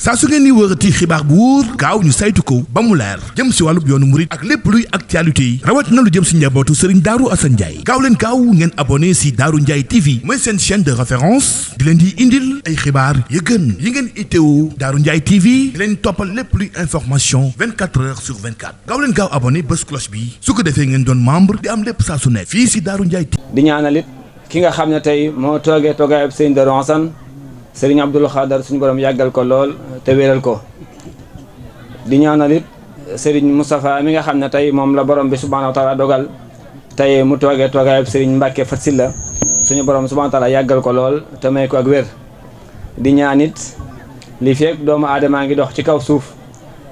saa su ngeen ni wërati xibaar bu wóor gaaw ñu saytu ko ba mu leer jëm si wàllub yoonu murit ak lépp luy actualité yi rawat na lu jëm si njabootu Serigne Darou Assane Ndiaye gaaw leen gaaw ngeen abonné si Darou Ndiaye TV mooy seen chaîne de référence di leen di indil ay xibaar yu gën yi ngeen itteewu Darou Ndiaye TV di leen toppal lépp luy information 24 heures sur 24 gaaw leen gaaw abonné bés cloche bi su ko defee ngeen doon membre di am lépp saa su nekk fii si Darou Ndiaye TV. di ñaanalit ki nga xam ne tey moo toogee toogaayub Serigne Darou Assane Serigne Abdoul Khadar suñu borom yàggal ko lool te wéral ko di ñaanal it Serigne Moustapha mi nga xam ne tey moom la borom bi subhanahu wa taala dogal tey mu toogee toogaayub Serigne Mbacke Fat Silla suñu borom subhanahu wa taala yàggal ko lool te may ko ak wér di ñaan it li fekk doomu aadamaa ngi dox ci kaw suuf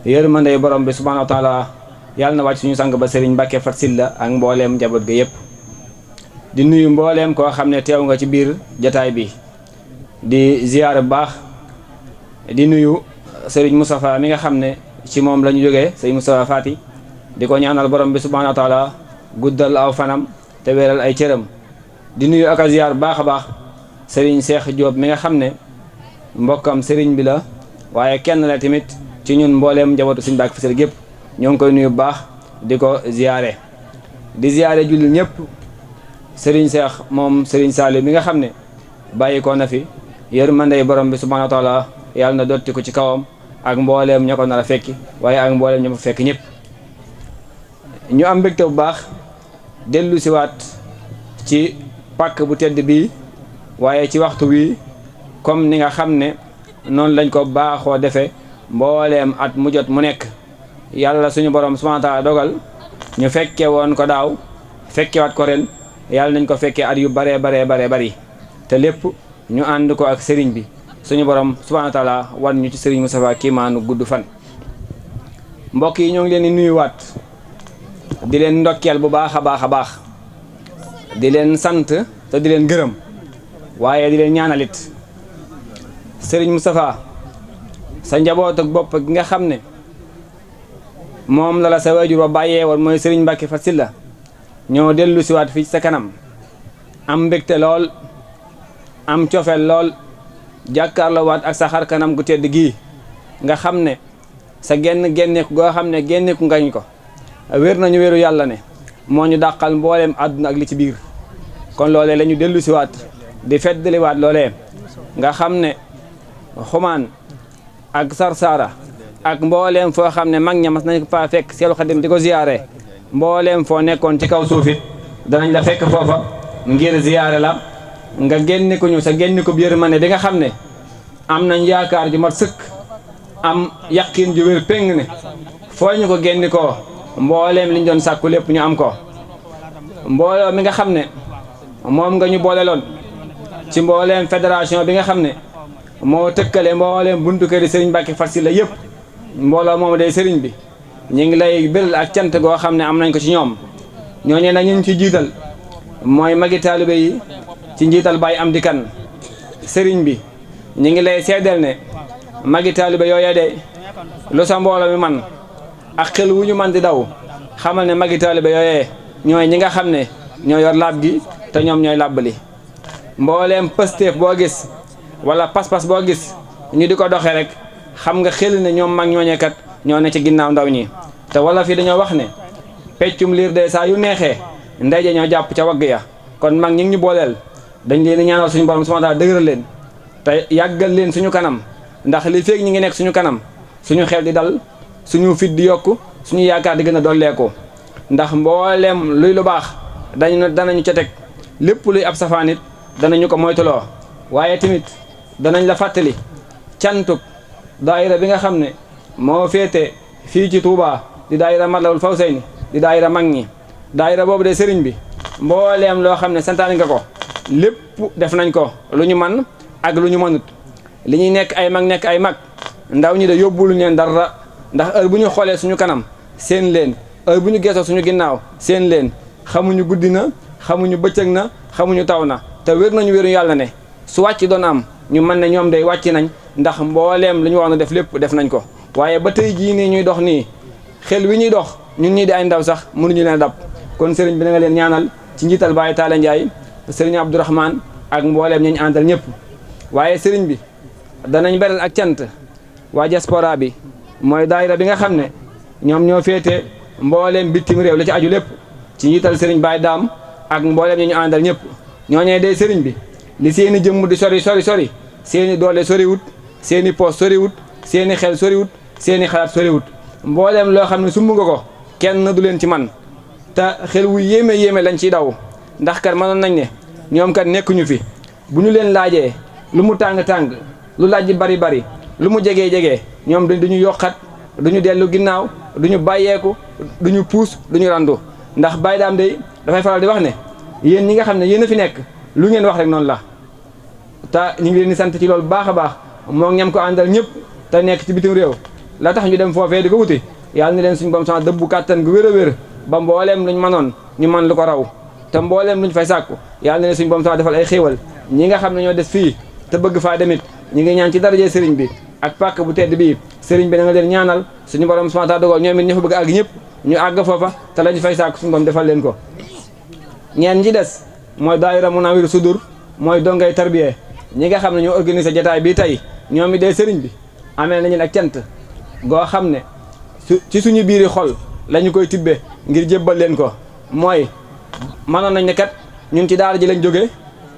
yërmande borom bi subhanahu wa taala yàlla na wàcc suñu sang ba Serigne Mbacke Fat Silla ak mbooleem njaboot ga yëpp di nuyu mbooleem koo xam ne teew nga ci biir jataay bi di ziyaar bu baax di nuyu Serigne Moustapha mi nga xam ne ci moom la ñu jógee Serigne Moustapha Fati di ko ñaanal borom bi subhanahu wa taala guddal aw fanam te wéral ay cëram di nuyu ak a ziyaar bu baax a baax Serigne Cheikh Diop mi nga xam ne mbokkam Serigne bi la waaye kenn la tamit ci ñun mbooleem njabootu Serigne Mbacke Fat Silla gépp ñoo ngi koy nuyu bu baax di ko ziyaare di ziyaare jullit ñëpp Serigne Cheikh moom Serigne Saliou mi nga xam ne bàyyi ko na fi yërmandey borom bi subhanahu wa taala yàlla na dotti ko ci kawam ak mbooleem ña ko nar a fekki waaye ak mbooleem ña fa fekk ñëpp ñu am mbégte bu baax dellu siwaat ci pàkk bu tedd bii waaye ci waxtu wi comme ni nga xam ne noonu lañ ko baaxoo defee mbooleem at mu jot mu nekk yàlla suñu borom subhanahu wa taala dogal ñu fekke woon ko daaw fekkewaat ko ren yàlla nañ ko fekkee at yu baree bari te lépp ñu ànd ko ak sëriñ bi suñu borom subhanahu wa taala wan ñu ci sëriñ Moustapha kiimaanu gudd fan mbokk yi ñoo ngi leen di nuyuwaat di leen ndokkeel bu baax a baax di leen sant te di leen gërëm waaye di leen ñaanalit sëriñ Moustapha sa njaboot ak bopp gi nga xam ne moom la sa waajur ba bàyyee woon mooy sëriñ Mbacke Fat Silla ñoo dellu siwaat fii sa kanam am mbégte lool am cofeel lool jàkkaarloo waat ak sa xar kanam gu tedd gii nga xam ne sa génneeku goo xam ne génneeku ngañ ko wér nañu wéru yàlla ne moo ñu dàqal mbooleem àdduna ak li ci biir kon loolee la ñu dellu si waat di feddaliwaat loolee nga xam ne xumaan ak sarsaara ak mbooleem foo xam ne mag ña mas nañ ko faa fekk Seexul Xadim di ko ziyaare mbooleem foo nekkoon ci kaw suufit danañ la fekk foofa ngir ziyaare la nga génne ko ñu sa génne ko yërmande bi nga xam ne am nañ yaakaar ju mat sëkk am yaqin ju wér péng ne foo ñu ko génne ko mbooleem liñ doon sàkku lépp ñu am ko mbooloo mi nga xam ne moom nga ñu booleloon ci mbooleem fédération bi nga xam ne moo tëkkale mbooleem buntu këri Serigne Mbacke Fat Silla yëpp mbooloo moom day Serigne bi ñu ngi lay bëral ak cant goo xam ne am nañ ko ci ñoom ñooñu nag ñu ci jiital mooy magi taalibe yi ci njiital Baye Amdi Kan sëriñ bi ñu ngi lay seedeel ne magi taalibe yooya de lu sa mbooloo mi man ak xel wu ñu man di daw xamal ne magi taalibe yooyee ñooy ñi nga xam ne ñoo yor laab gi te ñoom ñooy làbbali mbooleem pësteef boo gis wala pas-pas boo gis ñu di ko doxee rek xam nga xel ne ñoom mag ñooñeekat ñoo ne ci ginnaaw ndaw ñi te wala fii dañoo wax ne peccum liir de saa yu neexee ndey ja ñoo jàpp ca wagg ya kon mag ñi ngi ñu booleel dañ leen ñaanal suñu borom subhanahu wa taala dëgëral leen te yàggal leen suñu kanam ndax li feeg ñi ngi nekk suñu kanam suñu xel di dal suñu fit di yokku suñu yaakaar di gën a dolleeku ndax mbooleem luy lu baax danañu ca teg lépp luy ab safaan it danañu ko moytuloo waaye tamit danañ la fàttali cantuk daayira bi nga xam ne moo féete fii ci Touba di daayira Matlabul Fawzayni di daayira mag ñi daayira boobu de sëriñ bi mbooleem loo xam ne santaani nga ko lépp def nañ ko lu ñu man ak lu ñu mënut li ñuy nekk ay mag ndaw ñi de yóbbulu leen dara ndax heure bu ñu xoolee suñu kanam seen leen heure bu ñu geesoo suñu ginnaaw seen leen xamuñu guddi na xamuñu bëccëg na xamuñu taw na te wér nañu wéru yàlla ne su wàcc doon am ñu mën ne ñoom day wàcc nañ ndax mbooleem lu ñu wax na def lépp def nañ ko waaye ba tey jii nii ñuy dox nii xel wi ñuy dox ñun ñii di ay ndaw sax mënuñu leen dab kon sëriñ bi da nga leen ñaanal ci njiital Baye Talla Ndiaye sëriñ Abdourahmane ak mbooleem ñañ àndal ñëpp waaye sëriñ bi danañ beral ak cant waa diaspora bi mooy daayira bi nga xam ne ñoom ñoo féete mbooleem bitim réew la ci aju lépp ci njiital sëriñ Baye Daam ak mbooleem ñi ñu àndal ñëpp ñooñee day sëriñ bi li seeni jëmm di sori seeni doole soriwut seeni poos soriwut seeni xel soriwut seeni xalaat soriwut mbooleem loo xam ne sumb nga ko kenn du leen ci man te xel wu yéeme lañ ciy daw ndax kat mënoon nañ ne ñoom kat nekkuñu fi bu ñu leen laajee lu mu tàng lu laaj ji bari lu mu jegee ñoom duñu yokkat duñu dellu ginnaaw duñu bàyyeeku duñu puus duñu randu ndax Baye Daam day dafay faral di wax ne yéen ñi nga xam ne yéen a fi nekk lu ngeen wax rek noonu la te ñu ngi leen di sant ci loolu baax a baax moo ñam ko àndal ñëpp te nekk ci bitim réew la tax ñu dem foofee di ko wuti yàlla ni leen suñu borom sama dëbbu kàttan gu wér ba mbooleem luñ mënoon ñu mën lu ko raw te mbooleem luñ fay sàkku yàlla na leen suñu borom sama defal ay xéewal ñi nga xam ne ñoo des fii te bëgg faa demit ñi ngi ñaan ci darajee sëriñ bi ak pàkk bu tedd bii sëriñ bi da nga leen ñaanal suñu borom subhanahu wa ta'ala dogal ñoom it ña fa bëgg àgg ñëpp ñu àgg foofa te lañu fay sàkku suñu borom defal leen ko ñeen ñi des mooy daayira Munawwirus Sudur mooy dongay tarbiye ñi nga xam ne ñoo organisé jotaay bii tey ñoom it dee sëriñ bi amee nañu ak cant goo xam ne ci suñu biiri xol lañu koy tibbe ngir jébbal leen ko mooy mënoon nañ ne kat ñun ci daara ji lañ jógee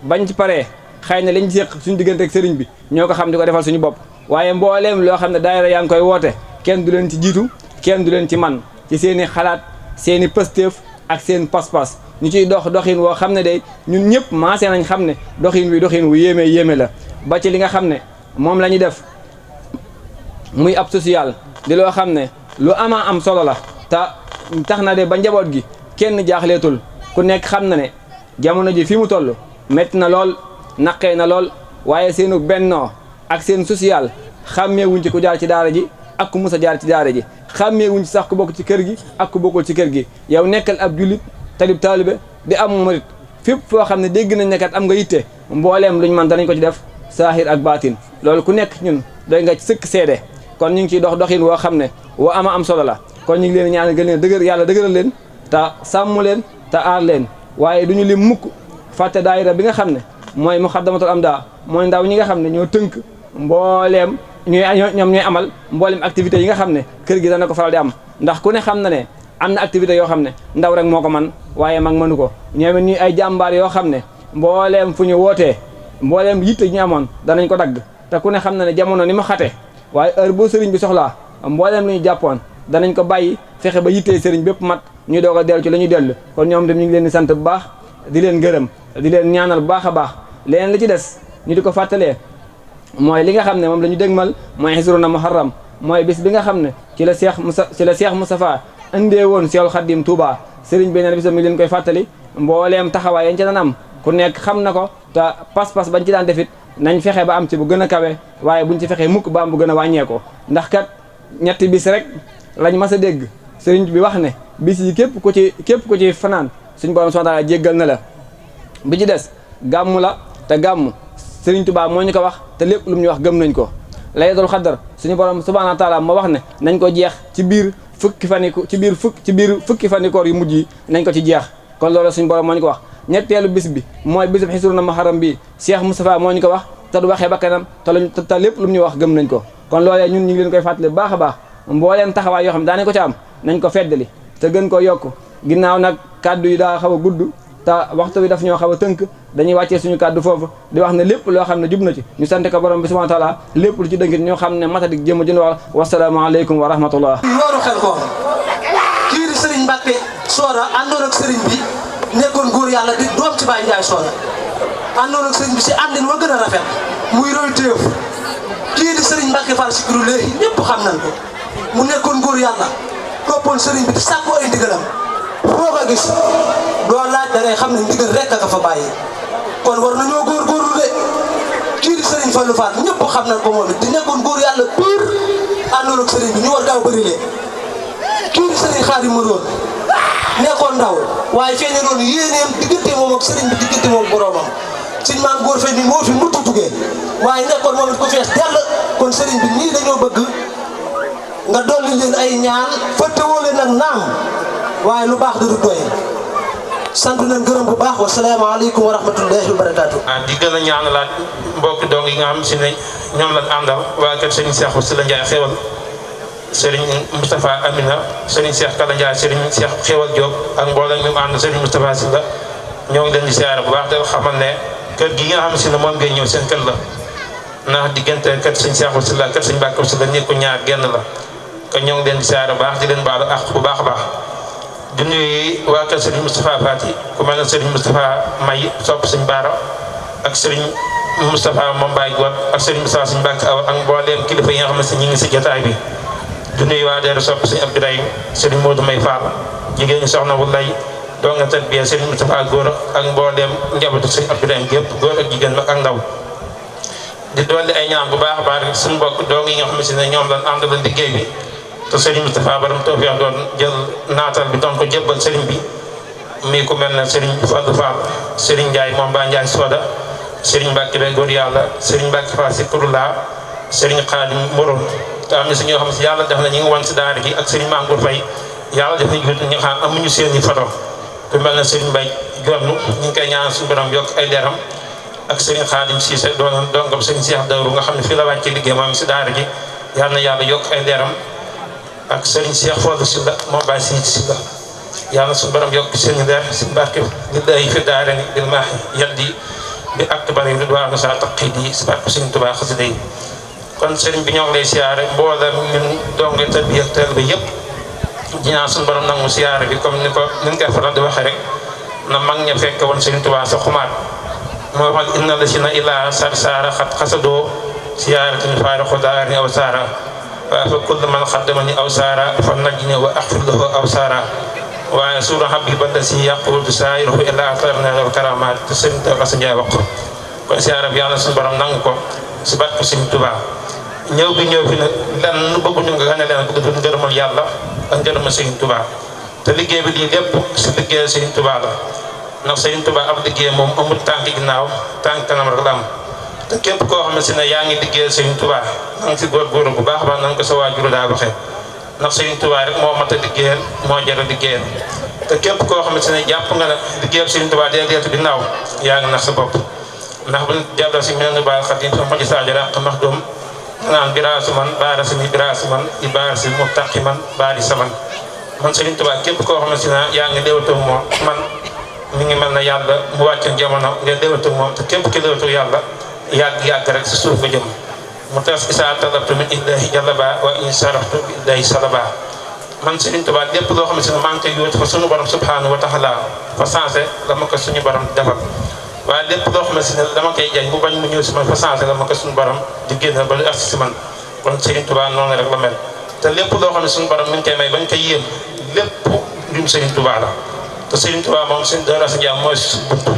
bañ ci paree xëy na liñ séq suñu diggante ak sëriñ bi ñoo ko xam di ko defal suñu bopp waaye mbooleem loo xam ne daayira yaa ngi koy woote kenn du leen ci jiitu kenn du leen ci man ci seeni xalaat seeni pëstéef ak seen pas-pas ñu ciy doxin woo xam ne day ñun ñëpp maasee nañ xam ne doxin wu yéeme la ba ci li nga xam ne moom la ñuy def muy ab social di loo xam ne lu ama am solo la te tax na de ba njaboot gi kenn jaaxleetul ku nekk xam na ne jamono ji fi mu toll métti na lool naqee na lool waaye seenu bennoo ak seen social xàmmeewuñ ci ku jaar ci daara ji ak ku mus a jaar ci daara ji xàmmeewuñ ci sax ku bokk ci kër gi ak ku bokkul ci kër gi yow nekkal ab jullit talib taalibe di am murit fépp foo xam ne dégg nañ ne kat am nga yitte mbooleem luñ man danañ ko ci def saahir ak baatin loolu ku nekk ñun doy nga ci sëkk seede kon ñu ngi ciy doxin woo xam ne woo ama am solo la kon ñu ngi leen ñaan gën leen dëgër yàlla dëgëral leen te sàmm leen te aar leen waaye duñu lim mukk fàtte daayira bi nga xam ne mooy Muxaddamatul Amda mooy ndaw ñi nga xam ne ñoo tënk mbooleem ñoom ñooy amal mbooleem activité yi nga xam ne kër gi dana ko faral di am ndax ku ne xam na ne am na activité yoo xam ne ndaw rek moo ko man waaye mag mënu ko ñoom ñuy ay jàmbaar yoo xam ne mbooleem fu ñu wootee mbooleem yitte ñu amoon danañ ko dagg te ku ne xam na ne jamono ni mu xate waaye heure boo sëriñ bi soxlaa mbooleem lu ñu jàppoon danañ ko bàyyi fexe ba yittee sëriñ bépp mat ñu doog a dellu ci la ñuy dellu kon ñoom dem ñu ngi leen di sant bu baax di leen gërëm di leen ñaanal bu baax a baax leneen li ci des ñu di ko fàttalee mooy li nga xam ne moom la ñu dégmal mooy Hisruna Muharram mooy bis bi nga xam ne ci la Cheikh Moustapha indee woon Seexul Xaddim Touba sëriñ bi neen bisam mi leen koy fàttali mbooleem taxawaay yañ ci daan am ku nekk xam na ko te pas-pas bañ ci daan defit nañ fexe ba am ci bu gën a kawe waaye buñ ci fexee mukk ba am bu gën a wàññeekoo ndax kat ñetti bis rek lañ mas a dégg sëriñ bi wax ne bis yi képp ku ci fanaan suñ borom subhanahu wa ta'ala jéggal na la bi ci des gàmmu la te gàmmu sëriñ Touba moo ñu ko wax te lépp lu mu ñu wax gëm nañ ko laylatul xadar suñu borom subhanahu wa ta'ala moo wax ne nañ ko jeex ci biir fukki fani koor yu mujj yi nañ ko ci jeex kon loolu suñu borom moo ñu ko wax ñetteelu bis bi mooy bisub Hisruna Muharram bi Cheikh Moustapha moo ñu ko wax te du waxee ba kanam te lépp lu mu ñu wax gëm nañ ko kon loolee ñun ñu ngi leen koy fàttali baax a baax mbooleem taxawaay yoo xam ne daanañ ko ci am nañ ko feddali te gën koo yokk ginnaaw nag kàddu yi daa xaw a gudd te waxtu bi daf ñoo xaw a tënk dañuy wàccee suñu kàddu foofu di wax ne lépp loo xam ne jub na ci ñu sant ko borom bi subhanahu wa ta'ala lépp lu ci dëngit ñoo xam ne matadik jëmm jën wax wasalaamu aleykum wa rahmatullah loolu xel ko kii di Serigne Mbacke Soora àndoon ak Serigne bi nekkoon góor yàlla di doom ci Baye Ndiaye Soora àndoon ak Serigne bi si àndin wa gën a rafet muy roy téef kii di Serigne Mbacke Fall si guru léegi ñëpp xam nañ ko mu nekkoon góor yàlla toppoon Serigne bi di sàkkoo ay ndigalam foo ko gis doo laaj da ngay xam ne ndigal rek a ka fa bàyyi kon war nañoo góorgóorlu de kii di Serigne Fallou Fall ñëpp xam nañ ko moom it di nekkoon góor yàlla pire àndoon ak Serigne bi ñu war gaaw bëri lee kii di Serigne Khadim Madoon nekkoon ndaw waaye feeñe doon yéeneem diggante moom ak Serigne bi diggante moom boromam suñ maam góor fe ni moo fi muttu tugee waaye nekkoon moom it ko fees dell kon Serigne bi nii dañoo bëgg nga dolli leen ay ñaan fëttewoo leen ak naam waaye lu baax du doy sant nañ gërëm bu baax wa salaamaaleykum wa rahmatullahi wa barakaatu. di gën a ñaanalaat mbokki dong yi nga xam si ne ñoom lañ àndal waa kër Serigne Cheikh Sylla Ndiaye xéwal Serigne Moustapha Amina Serigne Cheikh Kala Ndiaye Serigne Cheikh xéwal Diop ak mboolem mi mu ànd Serigne Moustapha Sylla ñoo ngi leen di siyaare bu baax te xamal ne kër gi nga xam si ne moom ngay ñëw seen kër la ndax diggante kër Serigne Cheikh Sylla kër Serigne Mbacke Sylla nekk ko ñaar genn la kon ñoo ngi leen di siyaare bu baax di leen baalu ak bu baax a baax di nuyu waa kër Serigne Moustapha Fati ku mel ne Serigne Moustapha May sopp Serigne Bara ak Serigne Moustapha Mombaay Goor ak Serigne Moustapha Serigne Mbacke Awa ak mbooleem kilifa yi nga xam ne si ñu ngi si jotaay bi di nuyu waa deeru sopp Serigne Abdourahim Serigne Modou May Fall jigéen ñi soxna wu lay doo nga tëdd bi Serigne Moustapha Góor ak mbooleem njabootu Serigne Abdourahim gépp góor ak jigéen mag ak ndaw di dolli ay ñaan bu baax a baax suñu mbokk doo ngi nga xam ne si ne ñoom lan àndal liggéey bi te Serigne Moustapha Baram Tawfeex doon jël naatal bi doon ko jébbal Serigne bi mii ku mel ne Serigne Fadou Fall Serigne Ndiaye moom ba Ndiaye Soda Serigne Mbacke be góor yàlla Serigne Mbacke Fall si Kurula Serigne Khadim Moron te am na si ñoo xam si yàlla def na ñu ngi wan si daara gi ak Serigne Mangour Faye yàlla def nañu ñu xam amuñu seen i photo ku mel ne Serigne Mbaye Jonn ñu ngi koy ñaanal suñu borom yokk ay leeram ak Serigne Khadim Cissé doon dongam Serigne Cheikh Dawru nga xam ne fii la wàcc liggéey moom si daara gi yàlla na yàlla yokk ay leeram ak Serigne Cheikh Fodou Sylla moom Baye Sylla yàlla suñu borom yokk seen i leer si barke li day fi daara ni bil maax yaddi bi ak bari ridwaanu sa taqidi si barke Serigne Touba xasida yi kon Serigne bi ñoo ngi lay siyaare mboolem ñun donge tarbiya ak teel bi yëpp di ñaan suñu borom nangu siyaare bi comme ni koy faral di waxee rek na mag ña fekk woon Serigne Touba sa xumaat moo wax inna la si na ilaa sar saara xat xasadoo siyaaratin faarixu daari aw saara waaye fa kull man xaddamani aw saara fa najjini wa axfir lahu aw saara waaye suura habiba la si yàqul du saayiruhu illa atarna wal karamaat te Serigne Touba sa Njaay wax kon siyaare bi yàlla suñu borom nangu ko si barke Serigne Touba ñëw bi ñëw fi nag lenn bëgguñu nga gane leen ko def ngërëmal yàlla ak ngërëmal Serigne Touba te liggéey bi lii lépp si liggéey Serigne Touba la ndax Serigne Touba ab liggéey moom amul tànk ginnaaw tànk kanam rek la am te képp koo xam ne si ne yaa ngi liggéeyal Serigne Touba na nga si góorgóorlu bu baax ba na nga ko sa waajur daa waxee ndax Serigne Touba rek moo mat a liggéeyal moo jar a liggéeyal te képp koo xam ne si ne jàpp nga ne liggéeyal Serigne Touba dee deetu ginnaaw yaa ngi nax sa bopp ndax bu jàlloo si mel ni baal xatim fa maji sadio raq max doom naan biraasu man baara si mi biraasu man i baar si mu taqi man baari saman man Serigne Touba képp koo xam ne si ne yaa ngi léewatoo moom man mi ngi mel na yàlla mu wàccoon jamono nga léewatoo moom te képp ki léewatoo yàlla yàgg rek si suuf nga jëm mu tas isaa talabtu min illahi jalaba wa in saraftu bi illahi salaba man Serigne Touba lépp loo xam ne si ne maa ngi koy yóotu fa suñu borom subhanahu wa taala fa sensé la ma ko suñu borom defal waaye lépp loo xam ne si ne dama koy jañ bu bañ mu ñëw si man fa sensé la ma ko suñu borom di génn ba lu agsi si man kon Serigne Touba noonu rek la mel te lépp loo xam ne suñu borom mi ngi koy may bañ koy yéem lépp lim Serigne Touba la te Serigne Touba moom seen dara sa njaam mooy si buntu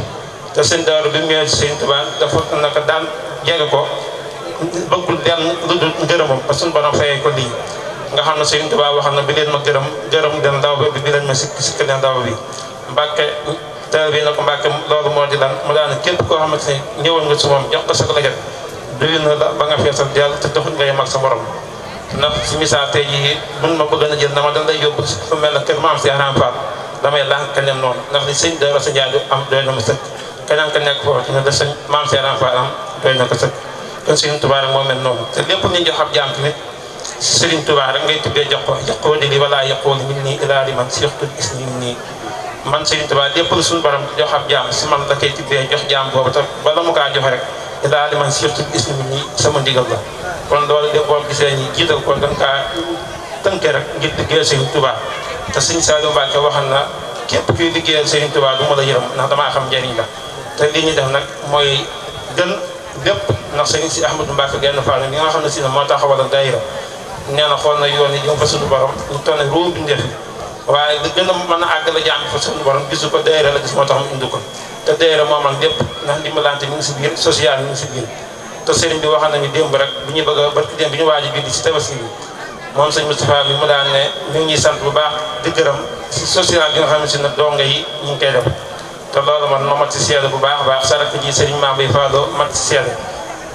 te seen daaru bi mu ñëwee Serigne Touba dafa naka daan jege ko bëggul lenn lu dul ngërëmam ba suñu borom fayee ko lii nga xam ne Serigne Touba wax na bi leen ma gërëm den ndaw bi bi leen ma sikk den ndaw bi Mbàkke teel bi na ko Mbàkke loolu moo di lan mu daan képp koo xamante ne ñëwoon nga si moom jox ko sa laget duyu na la ba nga feesal dell te doxuñ nga yem ak sa morom ndax si misaal tey jii mun ma bëgg a jël dama dañ lay yóbbu fu mel ne kër maam si Aram Fall damay lànk keneen noonu ndax li sëñ Dara sa Njaay am doy na ma sëkk keneen ka nekk foofu ne la sëñ maam si Aram Fall am doy na ko sëkk kon Serigne Touba rek moo mel noonu te lépp ñu jox ab jaam tamit Serigne Touba rek ngay tuddee jox ko yaqoo di li wala yaqoo li min nii ilaa li man surtout gis ni nii man Serigne Touba lépp lu suñu borom jox ab jaam si man la koy tuddee jox jaam boobu te bala mu kaa joxe rek ilaa li man surtout gis ni nii sama ndigal la kon loolu de boo gisee ñi jiital ko dañ kaa tënkee rek ngir liggéeyal Serigne Touba te Serigne Saliou Mbacké waxal na képp kuy liggéeyal Serigne Touba du ma la yërëm ndax damaa xam njëriñ la te li ñu def nag mooy gën lépp ndax Serigne si Ahmadou Mbacké genn Fall li nga xam ne si ne moo taxawal daayira nee na xool na yoon yi jëm fa suñu borom ñu toll ne roo bindee fi waaye li gën a mën a àggale jaam fa suñu borom gisu ko daayira la gis moo tax mu indi ko te daayira moo man lépp ndax dimbalante mi ngi si biir social mi ngi si biir te Serigne bi waxal nañu démb rek bu ñu bëgg a barki démb bi ñu waaj a julli si tabaski bi moom sëñ Moustapha bi mu daan ne mi ngi sant bu baax di gërëm si social bi nga xam ne si ne donga yi ñu ngi koy def te loolu man ma mat si seede bu baax a baax sarak ji Serigne Mame Bay Fallo mat si seede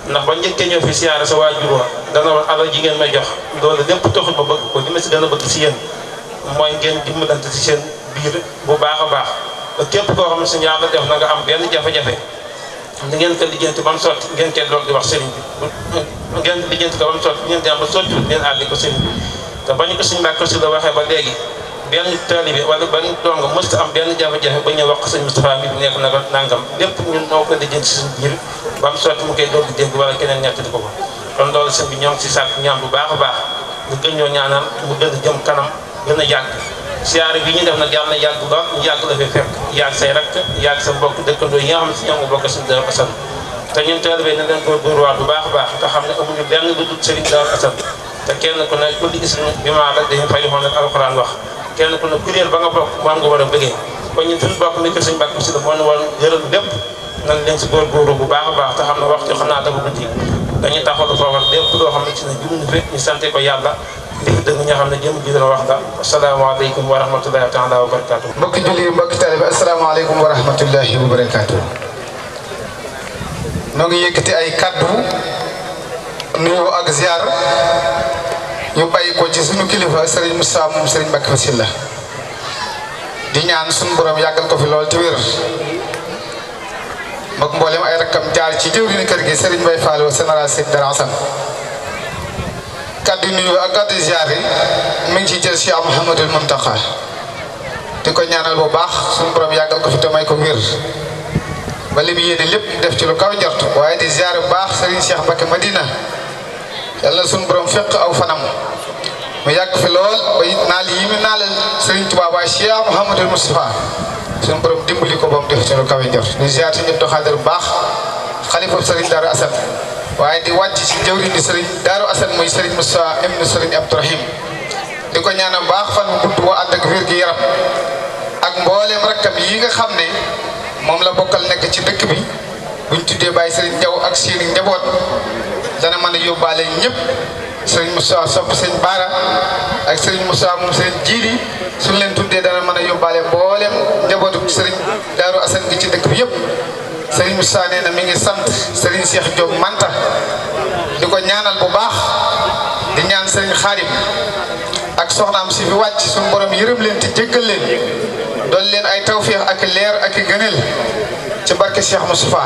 ndax ba njëkkee ñëw fi siyaare sa waajur wa dana wax alal ji ngeen may jox loolu lépp taxul ma bëgg ko li ma si gën a bëgg si yéen mooy ngeen dimbalante si seen biir bu baax a baax ba képp koo xam ne suñu yàlla def na nga am benn jafe-jafe ni ngeen ko lijjanti ba mu sotti ngeen koy doog di wax sëriñ bi ngeen lijjanti ko ba mu sotti ngeen dem ba sotti ngeen àgg ko sëriñ bi te bañu ko suñu Mbàkke si la waxee ba léegi benn taalibe wala benn dong mësta am benn jafe-jafe ba ñëw wax ko sëñ Moustapha mi nekk na ko nangam lépp ñun noo ko lijjanti si suñu biir ba mu sotti mu koy doog di dégg wala keneen ñett di ko ko kon loolu sëñ bi ñoo ngi si sàkk ñaan bu baax a baax ñu gën ñoo ñaanal mu gën a jëm kanam gën a yàgg siyaare bi ñu def nag yàlla na yàgg lool ñu yàgg la fay fekk yàgg say rakk yàgg sa mbokk dëkkandoo yi nga xam ne si ñoom nga bokk suñu Daaru Asan te ñun taalibe na leen góorgóorluwaat bu baax a baax te xam ne amuñu lenn lu dul sëriñ Daaru Asan te kenn ku ne kulli ismin bi maa rek dañu fay xoon ak alxuraan wax kenn ku ne kuréel ba nga bokk moom nga war a bëggee kon ñun suñu bokk ni ko suñu Mbàkke si la moo ne war yëral lépp nañ leen si góorgóorlu bu baax a baax te xam ne waxtu xam naa dafa guddi dañuy taxawlu foofu lépp loo xam ne ci ne jum fi ñu sante ko yàlla lii dëgg nga xam ne jëm ji dana wax la asalaamaaleykum wa rahmatullahi taala wa barakaatu. mbokki julli mbokki taalibe asalaamaaleykum wa rahmatullahi wa barakaatu. noo ngi yëkkati ay kaddu nuyoo ak ziar ñu bàyyi ko ci suñu kilifa Serigne Moussa moom Serigne Mbacke Fassila di ñaan suñu borom yàggal ko fi lool te wér mbokk mboolem ay rakkam jaar ci jëwriñu kër gi Serigne Mbaye Fall général Serigne Darou Assane kaddu nuyu ak kaddu ziar yi mi ngi ciy jël Cheikh Mouhamadul Mountakha di ko ñaanal bu baax suñu borom yàggal ko fi te may ko wér ba li mu yéene lépp def ci lu kaw njort waaye di ziar bu baax Serigne Cheikh Mbacke Madina yàlla suñu borom fekk aw fanam mu yàgg fi lool ba it naal yi mu naalal Serigne Touba waaye Cheikh Mouhamadul Moustapha suñu borom dimbali ko ba mu def ci lu kaw njort di ziar ci ñëpp doxaadar bu baax xalifa Serigne Darou Assane waaye di wàcc ci jawriñ di Serigne Darou Assane muy Serigne Moussa ibn Serigne Abdourahim di ko ñaanal baax fan mu gudd boo ànd ak wér gi yaram ak mbooleem rakkam yi nga xam ne moom la bokkal nekk ci dëkk bi buñ tuddee Baye Serigne Diaw ak seeni njaboot dana mën a yóbbaale ñëpp Serigne Moussa sopp sëñ Baara ak Serigne Moussa moom Serigne Jiili suñ leen tuddee dana mën a yóbbaale mbooleem njabootu Serigne Darou Assane gi ci dëkk bi yëpp Serigne Moussa nee na mi ngi sant Serigne Cheikh Diop Manta di ko ñaanal bu baax di ñaan Serigne Xaadim ak soxnaam si fi wàcc suñu borom yërëm leen te jéggal leen doon leen ay tawféex ak leer ak i gëneel ci barke Cheikh Moustapha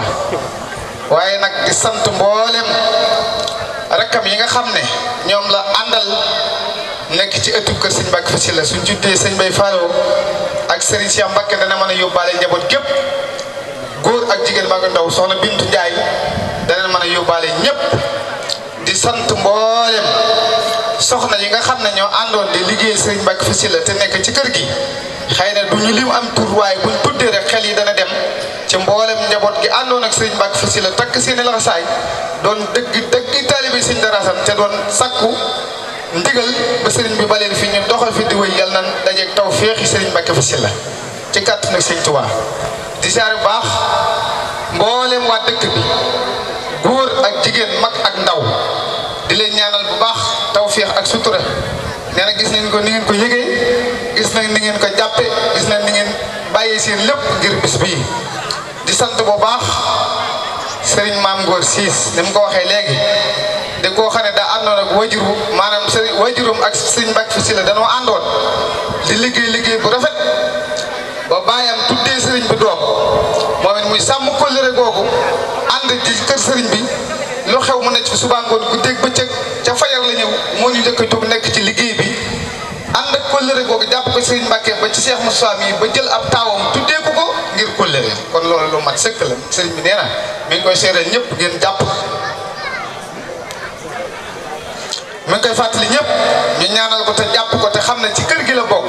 waaye nag di sant mboolem rakkam yi nga xam ne ñoom la àndal nekk ci ëttub kër sëñ Mbacke Fassila suñ juddee sëñ Bay Fallo ak Serigne Cheikh Mbacke dana mën a yóbbaale njaboot gépp góor ak jigéen mag ak ndaw soxna Bintu Njaay dana mën a yóbbaale ñëpp di sant mboolem soxna yi nga xam ne ñoo àndoon di liggéey Serigne Mbacke Fassila te nekk ci kër gi xëy na du ñu lim am tur waaye buñ tuddee rek xel yi dana dem ci mboolem njaboot gi àndoon ak Serigne Mbacke Fassila takk seeni laxasaay doon dëgg taalibe Serigne Darou Assane te doon sakku ndigal ba Serigne bi baleen fi ñu doxal fi di wéy yàlla na dajeeg taw féexi Serigne Mbacke Fassila ci kàttan nag Serigne Touba di siyaare bu baax mboolem waa dëkk bi góor ak jigéen mag ak ndaw di leen ñaanal bu baax tawféex ak sutura nee na gis nañ ko ni ngeen ko yëgee gis nañ ni ngeen ko jàppe gis nañ ni ngeen bàyyee seen lépp ngir bis bii di sant bu baax Serigne Maam Ngor Siis ni mu ko waxee léegi de koo xam ne daa àndoon ak wajuru maanaam Serigne wajurum ak Serigne Mbacke Fassila danoo àndoon di liggéey bu rafet ba bàyyam tuddee Serigne bi doom moom it muy sàmm kóllëre googu ànd ci kër Serigne bi lu xew mu nekk fi suba ngoon guddeeg bëccëg ca fajar la ñëw moo ñu njëkk a jóg nekk ci liggéey bi ànd ak kóllëre googu jàpp ko Serigne Mbacke ba ci Cheikh Moussa mi ba jël ab taawam tuddee ko ko ngir kóllëre kon loolu lu mat sëkk la Serigne bi nee na mi ngi koy seeral ñëpp ngeen jàpp mi ngi koy fàttali ñëpp ñu ñaanal ko te jàpp ko te xam ne ci kër gi la bokk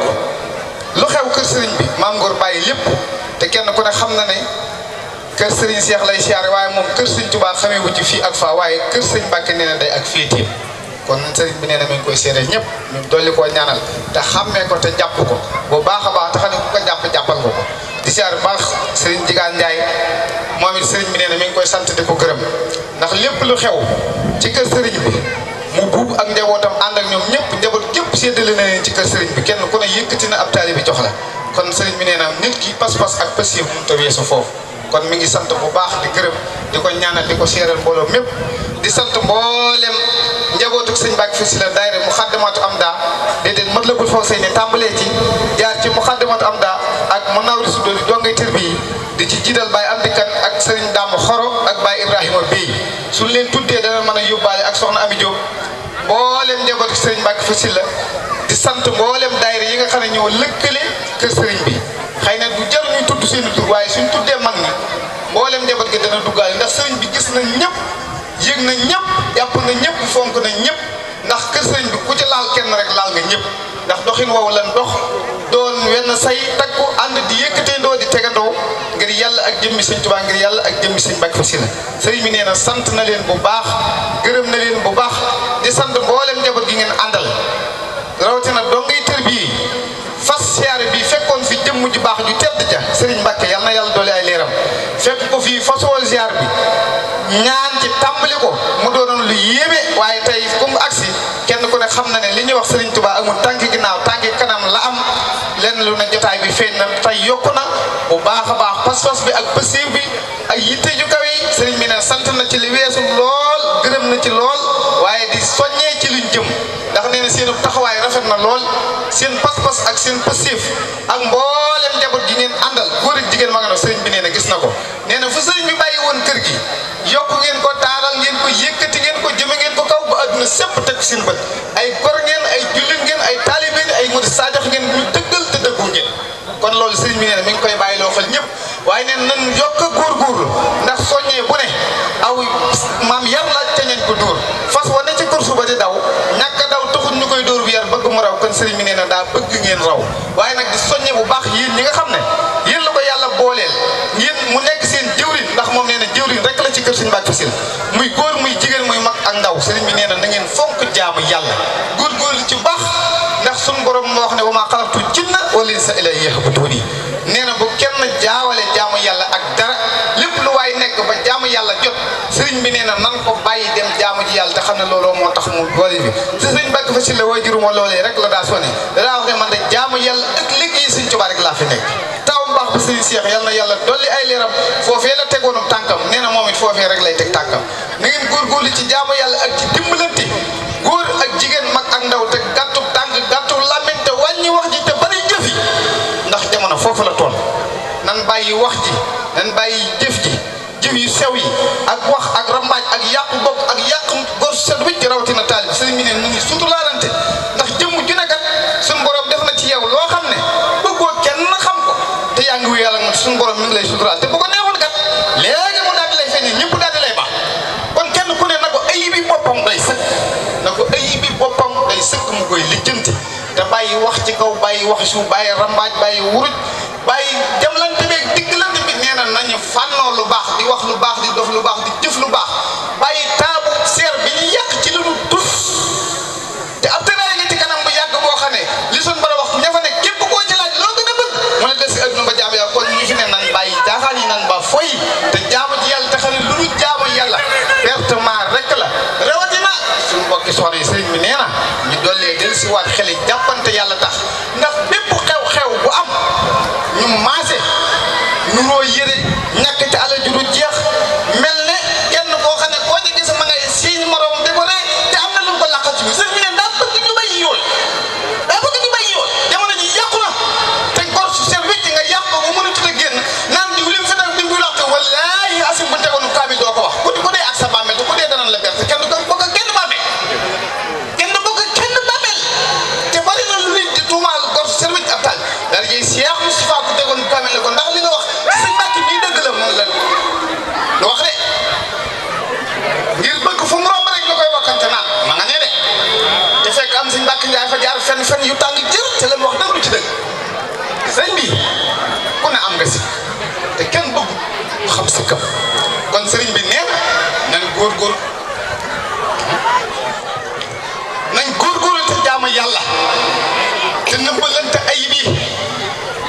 lu xew kër Serigne bi Maam Ngor bàyyi lépp te kenn ku ne xam na ne kër Serigne Cheikh lay siyaare waaye moom kër Serigne Touba xamee wu ci fii ak faa waaye kër Serigne Mbacke nee na day ak féeteem kon Serigne bi nee na mi ngi koy seeree ñëpp ñu dolli koo ñaanal te xàmmee ko te jàpp ko bu baax a baax te xam ne ku ko jàpp jàppal ko di siyaare baax Serigne Jigaan Ndiaye moom it Serigne bi nee na mi ngi koy sant di ko gërëm ndax lépp lu xew ci kër Serigne bi mu buub ak njabootam ànd ak ñoom ñëpp njaboot képp séddale na leen ci kër Serigne bi kenn ku ne yëkkati na ab taalibe bi jox la kon Serigne bi nee na nit ki pas-pas ak passif mu ta weesu foofu kon mi ngi sant bu baax di gërëm di ko ñaanal di ko seeral mbooloo mépp di sant mboolem njabootuk Serigne Mbacke Fassila daayira Muxaddamatul Amda déedéet mat la bul faw sey ne tàmbalee ci jaar ci Muxaddamatul Amda ak mu nawri su doon dongay tër bi di ci jiital Baye Amdi Kan ak Serigne Dame Xoro ak Baye Ibrahima Bey suñ leen tuddee dana mën a yóbbaale ak soxna Ami Diop mboolem njaboot ak Serigne Mbacke Fassila di sant mboolem daayira yi nga xam ne ñoo lëkkale kër Serigne bi xëy na du jar ñuy tudd seen tur waaye suñ tuddee mag ñi mboolem njaboot gi dana duggaale ndax Serigne bi gis na ñëpp yëg na ñëpp jàpp na ñëpp fonk na ñëpp ndax kër Serigne bi ku ci laal kenn rek laal nga ñëpp ndax doxin woowu lan dox doon wenn say takku ànd di yëkkateendoo di tegandoo ngir yàlla ak jëmmi sëñ Tuubaa ngir yàlla ak jëmmi sëñ Mbàkke Fassila sëriñ bi nee na sant na leen bu baax gërëm na leen bu baax di sant mboolem njaboot gi ngeen àndal rawatina dongay tër bii fas siyaare bi fekkoon fi jëmm ju baax ju tedd ja sëriñ Mbàkke yal na yàlla doole ay leeram fekk ko fii fasoo ziar bi ñaan ci tàmbali ko mu doonoon lu yéeme waaye tey comme agsi kenn ku ne xam na ne li ñuy wax Serigne Touba amul tànki ginnaaw tànki kanam la am lenn lu ne jotaay bi feeñ na tey yokku na bu baax a baax pas-pas bi ak pësiw bi ak yitte ju kawe yi Serigne bi ne sant na ci li weesu lool gërëm na ci lool waaye di soññee ci luñ jëm ndax nee na seen taxawaay rafet na lool seen pas-pas ak seen pësiw ak mboolem njaboot gi ngeen àndal góor ak jigéen ma nga no Serigne bi nee na gis na ko nee na fu Serigne bi bàyyi woon kër gi yokk ngeen ko taaral ngeen ko yëkkati ngeen ko jëme ngeen ko kaw ba adduna sépp teg seen bët ay gor ngeen ay jullit ngeen ay taalibe ngeen ay murid saadax ngeen ñu dëggal te dëggu ngeen kon loolu sëriñ bi nee na mi ngi koy bàyyi loo xel ñëpp waaye neen nan yokk a góorgóorlu ndax soññee bu ne aw maam yar la ca ñañ ko dóor fas wa ne ci course ba di daw ñàkk a daw taxul ñu koy dóor bu yar bëgg mu raw kon sëriñ bi nee na daa bëgg ngeen raw waaye nag di soññee bu baax yéen ñi nga xam ne yéen la ko yàlla booleel yéen mu nekk seen jëwriñ ndax moom nee na jëwriñ rek la ci kër Sëriñ Mbàkke Fassila muy góor muy jigéen muy mag ak ndaw sëriñ bi nee na ngeen fonk jaamu yàlla góorgóorlu ci baax ndax suñu borom moo wax ne wa maa xalaqtu jinna wal insa illaa liya'buduun nee na bu kenn jaawale jaamu yàlla ak dara lépp lu waay nekk ba jaamu yàlla jot sëriñ bi nee na nan ko bàyyi dem jaamu ji yàlla te xam ne looloo moo tax mu boole bi te Sëriñ Mbàkke Fassila waajuruma loolee rek la daa sone daa wax ne man de jaamu yàlla ak liggéey Sëriñ Tuubaa rek laa fi nekk baax ba sëriñ Cheikh yal na yàlla dolli ay leeram foofee la tegoonum tànkam nee na moom it foofee rek lay teg tànkam na ngeen góorgóorlu ci jaamu yàlla ak ci dimbalante góor ak jigéen mag ak ndaw te gàttu tànk gàttu làmmiñ te wàññi wax ji te bari jëf yi ndax jamono foofu la toll nan bàyyi wax ji nan bàyyi jëf ji jëf yu sew yi ak wax ak rambaaj ak yàqu bopp ak yàqu gor set wicc rawatina taalib sëriñ bi ne nu ngi suturaalante ndax jëmm ju ne kat suñu borom def na ci yow loo xam ne bëggoo kenn xam ko te yaa ngi wuyu yàlla nga suñu borom mi ngi lay suturaal te bu ko neexoon kat léegi mu daal di lay feeñee ñëpp daal di lay baax kon kenn ku ne na ko ayibi boppam day sëkk na ko ayibi boppam day sëkk mu koy lijjanti te bàyyi wax ci kaw bàyyi wax suuf bàyyi rambaaj bàyyi wuruj bàyyi jamlante beeg diggalante bi nee na nañu fànnoo lu baax di wax lu baax di dox lu baax di jëf lu baax bàyyi taabu seer bi ñu yàq ci lu nu tus te ab tëraay nga ci kanam bu yàgg boo xam ne li suñ bara wax ña fa ne képp koo ci laaj loo gën a bëgg mu ne des si adduna ba jaamu yàlla kon ñi fi ne nan bàyyi jaaxaan yi nan ba foy te jaamu ci yàlla te xam ne lu nu jaamu yàlla pertement rek la rawatina suñu mbokki soxna yi sëriñ bi nee na ñu dollee del si waat xel yi jàppante yàlla tax ndax bépp xew-xew bu am ñu maase nuroo yëre ñàkk ci alal ju du jeex mel ne kenn koo xam ne koo ci gis ma ngay siiñ morom di ko ne te am na lu ko laqal ci bi sëriñ bi ne daa bëgg ñu bàyyi yoon daa bëgg ñu bàyyi yoon jamono ji yàqu na te gor su seen wécc nga yàq ko bu mënut a génn naan di lim fi nag di mu laq wallaahi asim bu tegoon kaami doo ko wax ku dee ak sa bàmmeel te ku dee danañ la berte kenn du ko bokk kenn bàmmeel kenn du bokk kenn bàmmeel te bari na lu nit di tuumaal gor su seen wécc ab taal daal jëy Cheikh Moustapha ku tegoon kaami la ko ndax li nga wax sëñ Mbàkke mii dëgg la moom la lu wax de ngir bëgg fu mu romb rek la koy wakkante naan ma nga ne de te fekk am sëñ Mbàkke Njaay fa jaar fenn yu tàng jër te la mu wax dëgg du ci dëgg sëñ bi ku ne am nga si te kenn bëgg xam si kam kon sëriñ bi nee na nañ góorgóor nañ góorgóorlu te jaamu yàlla te nëbbalante ayib yi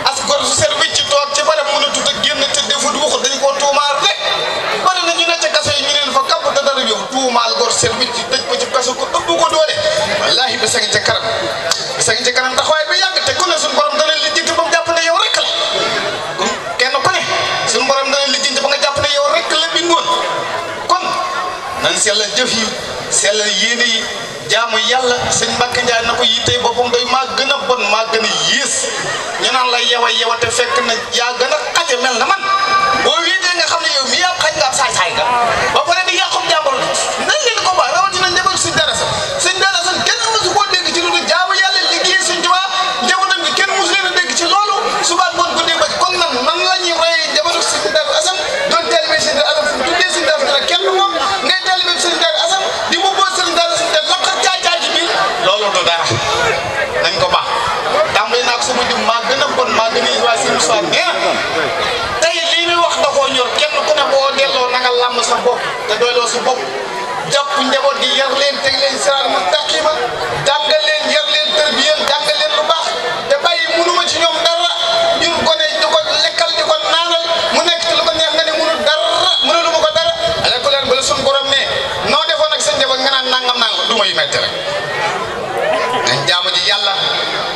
as gor su seen wécc toog ci bare mën a tut ak génn te defut waxut dañ koo tuumaal rek bari na ñu ne ca kaso yi ñu leen fa kapp te dara yow tuumaal gor seen wécc dëj ko ci kaso ko ëpp ko doole wallaahi bi sangi ca kanam taxawaay bi yàgg te ku ne suñu borom dana lijjanti ba mu jàpp ne yow rek la kenn ku ne suñu borom dana lijjanti ba nga jàpp ne yow rek la bindoon kon nan sellal jëf yi sellal yéene yi jaamu yàlla sëñ Mbàkke Njaay na ko yittee boppam day maa gën a bon maa gën a yées ñu naan la yewa te fekk na yaa gën a xaje mel na man boo wéetee nga xam ne yow mi yaa xañ nga saay-saay nga ba pare di yàqum jàmbur nañ leen ko baax rawatina njaboot Sëñ Daara Assane Sëñ Daara Assane kenn mosu koo dégg ci lu dul jaamu yàlla liggéey Sëñ Tuubaa njabootam gi kenn mosu leen a dégg ci loolu suba ngoon ko dégg ba kon nan la ñuy royee njabootu Sëñ Daara Assane doon taalibe Sëñ Daara Assane fu tuddee Sëñ Daara Assane kenn moom ngay taalibe Sëñ Daara Assane di mu boo Sëñ Daara Assane te laqat caay ci biir loolu du dara nañ ko baax tàmbali naa ko sama jum maa gën a bon maa gën a waa Sëñ Moussa nee tey lii muy wax da koo ñor kenn ku ne boo delloo na nga làmm sa bopp te doyloo sa bopp jàpp njaboot gi yar leen teg leen siraat mustaqima jàngal leen yar leen tërbiyeen jàngal leen lu baax te bàyyi munuma ci ñoom dara ñun gone di ko lekkal di ko naanal mu nekk ci lu ko neex nga ne munu dara mënuluma ko dara ala ko leen bala suñu borom ne noo defoon ak sa njaboot nga naan nangam du ma yu metti rek nañ jaamu ji yàlla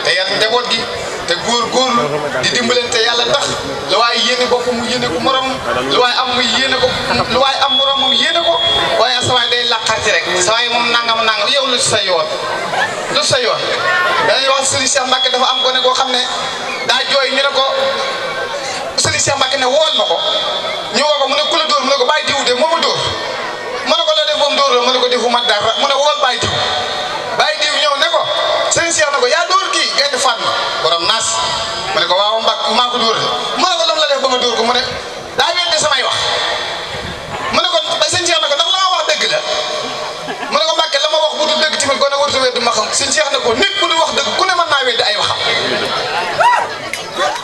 te yar njaboot gi te góor di dimbalante yàlla tax lu waay yéene bopp mu yéene ko morom lu waay am mu yéene ko lu waay am morom mu yéene ko waaye sa waay day laqarti rek sa waay moom nangam yow lu sa yoon dañuy wax Serigne Cheikh Mbacke dafa am gone koo xam ne daa jooy ñu ne ko Serigne Cheikh Mbacke ne wool ma ko ñu woo ko mu ne ku la dóor mu ne ko bàyyi diw de moo ma dóor mu ne ko la def moom dóor la mu ne ko defuma dara mu ne wool bàyyi diw ñëw ne ko Serigne Cheikh ne ko yaa dóor kii ngay def Fatma borom naas mu ne ko waaw Mbacke maa ko dóor mu ne ko lam la def ba nga dóor ko mu ne daa weddi samay wax mu ne ko ba Serigne Cheikh ne ko ndax la ma wax dëgg la mu ne ko Mbacke la ma wax bu dul dëgg tamit gone warut a weddi ma xam Serigne Cheikh ne ko nit bu dul wax dëgg ku ne mën naa weddi ay waxam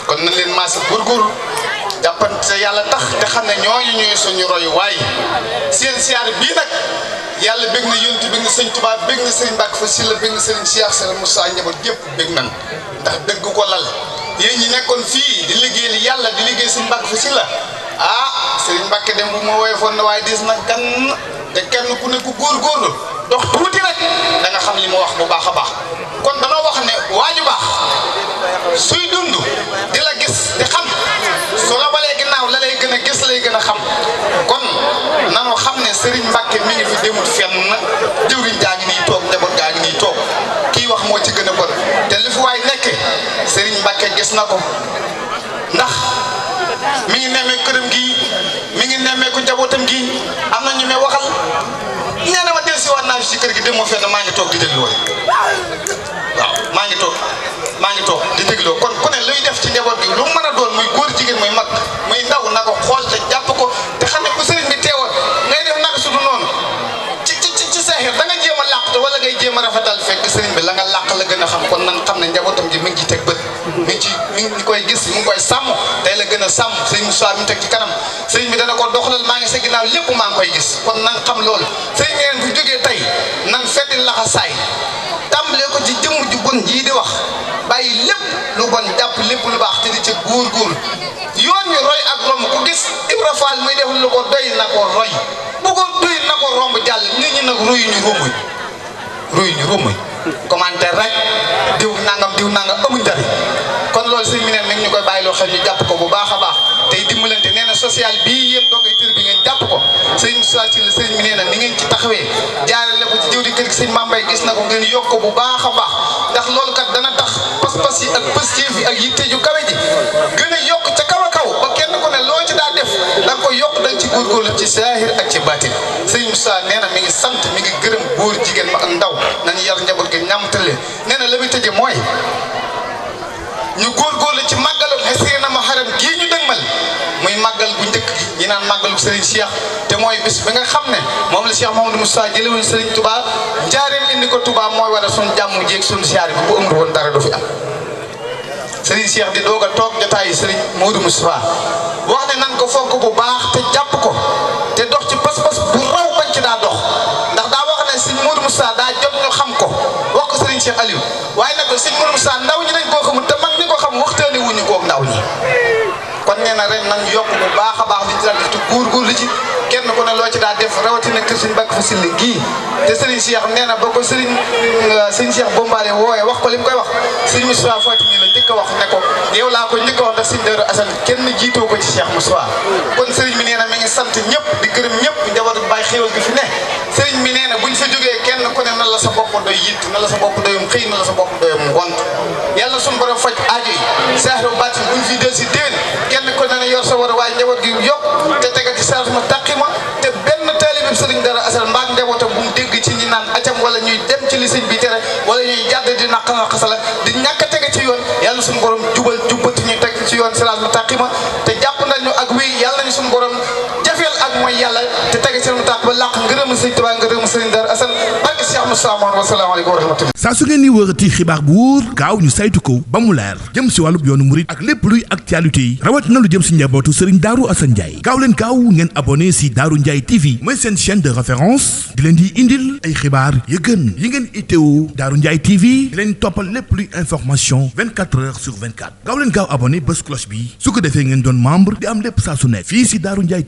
kon nañ leen maas góorgóorlu jàppante yàlla tax te xam ne ñooñu ñooy suñu royu waay seen siyaar bii nag yàlla bég na yonent bég na Sëñ Tuubaa bég na Serigne Mbacke fa Sylla bég na Serigne Cheikh Sall Moussa njaboot yëpp bég nan ndax dëgg ko lal yéen ñi nekkoon fii di liggéeyal yàlla di liggéey Serigne Mbacke fa Sylla Serigne Mbacke dem bu ma woyofoon na waaye dis na gan te kenn ku ne ku góorgóorlu dox tuuti rek da nga xam li mu wax bu baax a baax kon danoo wax ne waaju baax suy dund di la gis di xam su la balee ginnaaw la lay gën a gis lay gën a xam kon nanu xam ne Serigne Mbacke mi ngi fi demut fenn jëwriñ jaa ngi nii toog njaboot gaa ngi nii toog kii wax moo ci gën a bon te li fi waay nekke Serigne Mbacke gis na ko ndax mi ngi nemmee këram gi mi ngi nemmee ko njabootam gi am na ñu may waxal nee na ma del si waat naa ci kër gi dem moo fenn maa ngi toog di dégloo waaw maa ngi toog di dégloo kon ku ne luy def ci njaboot gi lu mu mën a doon muy góor jigéen muy mag muy ndaw na ko xool te jàpp ko te xam ne bu sëriñ bi teewoon ngay def naka su du noonu ci seexir da nga jéem a làqte wala ngay jéem a rafetal fekk sëriñ bi la nga làq la gën a xam kon nan xam ne njabootam gi mi ngi ci teg bët mi ngi koy gis mi ngi koy sàmm tey la gën a sàmm sëriñ Moussa mi teg ci kanam sëriñ bi dana ko doxalal maa ngi sa ginnaaw lépp maa ngi koy gis kon nan xam loolu sëriñ ngeen bu jógee tey nan feddi laxasaay tàmbalee ko ci jëmm ju bon jii di wax bàyyi lépp lu bon jàpp lépp lu baax te di ci góor yoon ñu roy ak romb ku gis Ibra Fall muy def lu ko doy na ko roy bu ko doy na ko romb jàll nit ñi nag ruyu ñu rombuñ commentaire rek diw nangam amuñ njariñ kon loolu sëñ mi neen mi ngi ñu koy bàyyi loo xel ñu jàpp ko bu baax a baax tey dimbalante nee na social bii yéen doo ngay tër bi ngeen jàpp ko sëñ Moussa ci la sëñ mi nee na ni ngeen ci taxawee jaarale ko ci jëw di kër gi sëñ Mambay gis na ko ngeen yokk ko bu baax a baax ndax loolu kat dana tax pas-pas yi ak pëstéef yi ak yitte ju kawe ji gën a yokk ca kaw a kaw ba kenn ku ne loo ci daa def da nga koy yokk da nga ci góorgóorlu ci saahir ak ci baatin sëñ Moussa nee na mi ngi sant mi ngi gërëm góor jigéen ma ak ndaw nañu yar njaboot gi ñamtale nee na la muy tëje mooy ñu góorgóorlu ci màggalu Xasina Muharram gii ñu dëgmal muy màggal bu njëkk ñi naan màggalu Serigne Cheikh te mooy bis bi nga xam ne moom la Cheikh Mamadou Moussa jëlewuñ Serigne Touba njaareem indi ko Touba mooy war a sun jàmm jéeg sun siyaar bi bu amul woon dara du fi am Serigne Cheikh di doog a toog jotaayu Serigne Modou Moussa wax ne nan ko fonk bu baax te jàpp ko te dox ci pas-pas bu raw bañ ci daa dox ndax daa wax ne Serigne Modou Moussa daa jot ñu xam ko wax ko Serigne Cheikh Aliou waaye nag Serigne Modou Moussa ndaw ñi dañ koo xamul te mag ñi ko xam waxtaane wuñu koog ndaw ñi kon nee na ren nan yokk bu baax a baax li ci daan def ci góorgóorlu ci kenn ku ne loo ci daa def rawatina kër Serigne Mbacke fa Sylla gii te Serigne Cheikh nee na ba ko Serigne Cheikh Bombaale wooyee wax ko li mu koy wax Serigne Moussa Fatimi la njëkk a wax ne ko yow laa ko njëkk a wax ndax Serigne Darou Assane kenn jiitoo ko ci Cheikh Moussa kon Serigne bi nee na mi ngi sant ñëpp di gërëm ñëpp njaboot Baye xéwal gi fi ne Serigne bi nee na buñ fa jógee kenn ku ne na la sa bopp doy yitt na la sa bopp doyum xëy na la sa bopp doyum ngont yàlla suñu borom faj aajo yi saaxiru baatin buñ fi del si déen kenn ko dana yor sa war a waaye njaboot gi yokk te tegal ci sarat ma taqima te benn taalibe sëriñ Darou Assane mbaa njabootam bu mu dégg ci ñi naan acam wala ñuy dem ci li sëñ bi tere wala ñuy jàdd di naqasala di ñàkk a tege ci yoon yàlla suñu borom jubal jubbati ñu teg ci yoon sarat ma taqima te jàpp nañu ak wéy yàlla nañu suñu borom jafeel ak mooy yàlla te tege ci mu tàq ba làq ngërëm sëñ Tuubaa ngërëm sëriñ Darou Assane barke Cheikh Moussa Mouhamed wasalaamaaleykum wa rahmatullah. saa su ngeen ni wërati xibaar bu wóor gaaw ñu saytu ko ba mu leer jëm si wàllub yoonu murit ak lépp luy actualité yi rawat na lu jëm si njabootu Serigne Darou Assane Ndiaye gaaw leen gaaw ngeen abonné si Darou Ndiaye TV mooy seen chaîne de référence di leen di indil ay xibaar yu gën yi ngeen itteewu Darou Ndiaye TV di leen toppal lépp luy information 24 heures sur 24 gaaw leen gaaw abonné bés cloche bi su ko defee ngeen doon membre di am lépp saa su nekk fii si Darou Ndiaye